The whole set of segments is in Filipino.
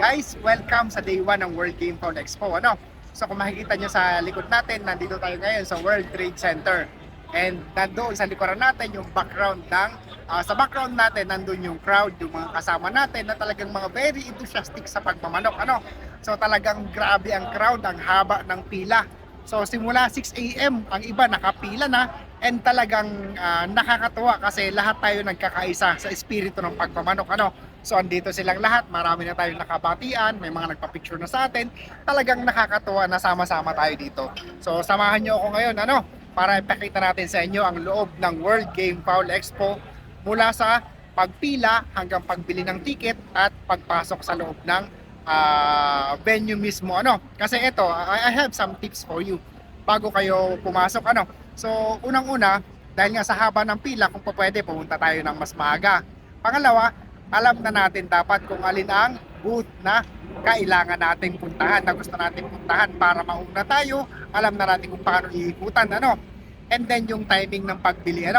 Guys, welcome sa day 1 ng World Game Phone Expo. So kung makikita nyo sa likod natin, nandito tayo ngayon sa World Trade Center. And nandoon sa likuran natin yung background sa background natin nandun yung crowd, yung mga kasama natin na talagang mga very enthusiastic sa pagmamanok. So talagang grabe ang crowd, ang haba ng pila. So simula 6 AM ang iba nakapila na, and talagang nakakatuwa kasi lahat tayo nagkakaisa sa espiritu ng pagmamanok. So andito silang lahat, marami na tayong nakabatian, may mga nagpa-picture na sa atin. Talagang nakakatuwa na sama-sama tayo dito. So samahan nyo ako ngayon para ipakita natin sa inyo ang loob ng World Game Fowl Expo mula sa pagpila hanggang pagbili ng ticket at pagpasok sa loob ng venue mismo. Kasi ito, I have some tips for you bago kayo pumasok. So unang-una, dahil nga sa haba ng pila, kung pwede pumunta tayo ng mas maaga. Pangalawa, alam na natin dapat kung alin ang booth na kailangan nating puntahan, na gusto nating puntahan para mauna tayo. Alam na natin kung paano iikutan, and then yung timing ng pagbili.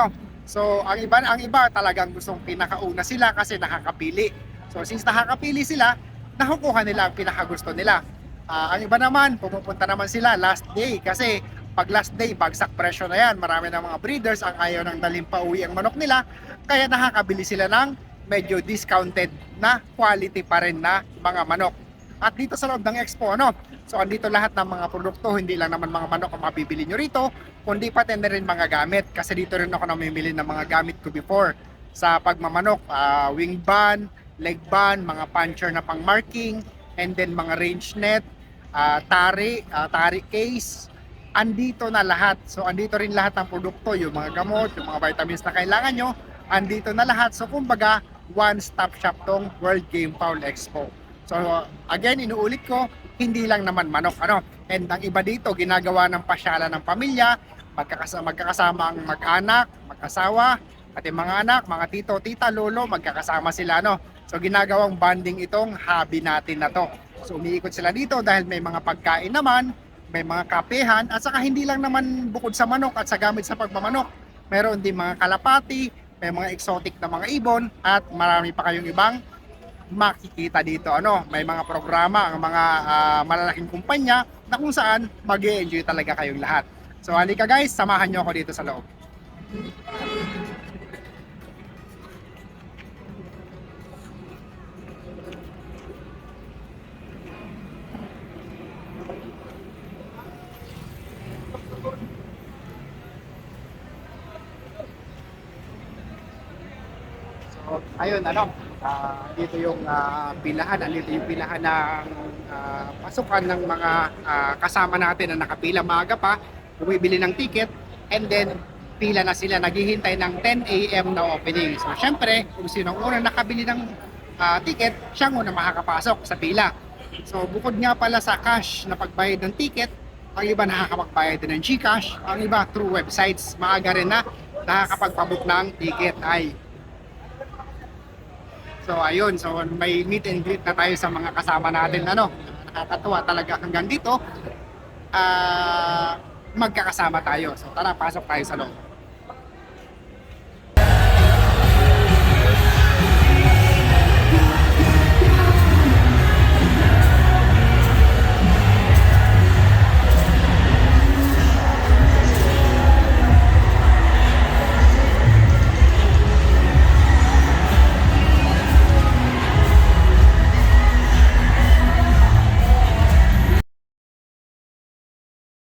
So ang iba talagang gustong pinakauna sila kasi nakakapili. So since nakakapili sila, nakukuha nila ang pinakagusto nila. Ang iba naman, pumupunta naman sila last day kasi pag last day, bagsak presyo na yan. Marami ng mga breeders ang ayaw ng dalhin pa uwi ang manok nila, kaya nakakabili sila ng medyo discounted na quality pa rin na mga manok. At dito sa loob ng expo, so andito lahat ng mga produkto, hindi lang naman mga manok ang mabibili nyo rito, kundi pati na rin mga gamit. Kasi dito rin ako namimili ng mga gamit ko before sa pagmamanok, wing band, leg band, mga puncher na pang marking, and then mga range net, tari case. Andito na lahat. So andito rin lahat ng produkto, yung mga gamot, yung mga vitamins na kailangan nyo, andito na lahat. So kumbaga, one-stop shop tong World Game Fowl Expo. So again, inuulit ko, hindi lang naman manok. And ang iba dito, ginagawa ng pasyalan ng pamilya, magkakasama ang mag-anak, mag-asawa, at yung mga anak, mga tito, tita, lolo, magkakasama sila. So ginagawang bonding itong hobby natin na to. So umiikot sila dito dahil may mga pagkain naman, may mga kapehan, at saka hindi lang naman bukod sa manok at sa gamit sa pagmamanok, meron din mga kalapati, may mga exotic na mga ibon, at marami pa kayong ibang makikita dito. May mga programa ang mga malalaking kumpanya na kung saan mag-e-enjoy talaga kayong lahat. So halika guys, samahan nyo ako dito sa loob. So, ayun, dito yung pilahan, andito yung pilahan ng pasukan ng mga kasama natin na nakapila maaga pa, bumibili ng ticket, and then pila na sila, naghihintay ng 10 AM na opening. So syempre, kung sino ang unang nakabili ng ticket, siya ang unang makakapasok sa pila. So bukod nga pala sa cash na pagbayad ng ticket, ang iba nakakapagbayad din ng GCash, ang iba through websites. Maaga rin na nakakapagpabook ng ticket ay. So ayun, so may meet and greet na tayo sa mga kasama natin. Nakakatuwa talaga hanggang dito. Magkakasama tayo. So tara, pasok tayo sa loob.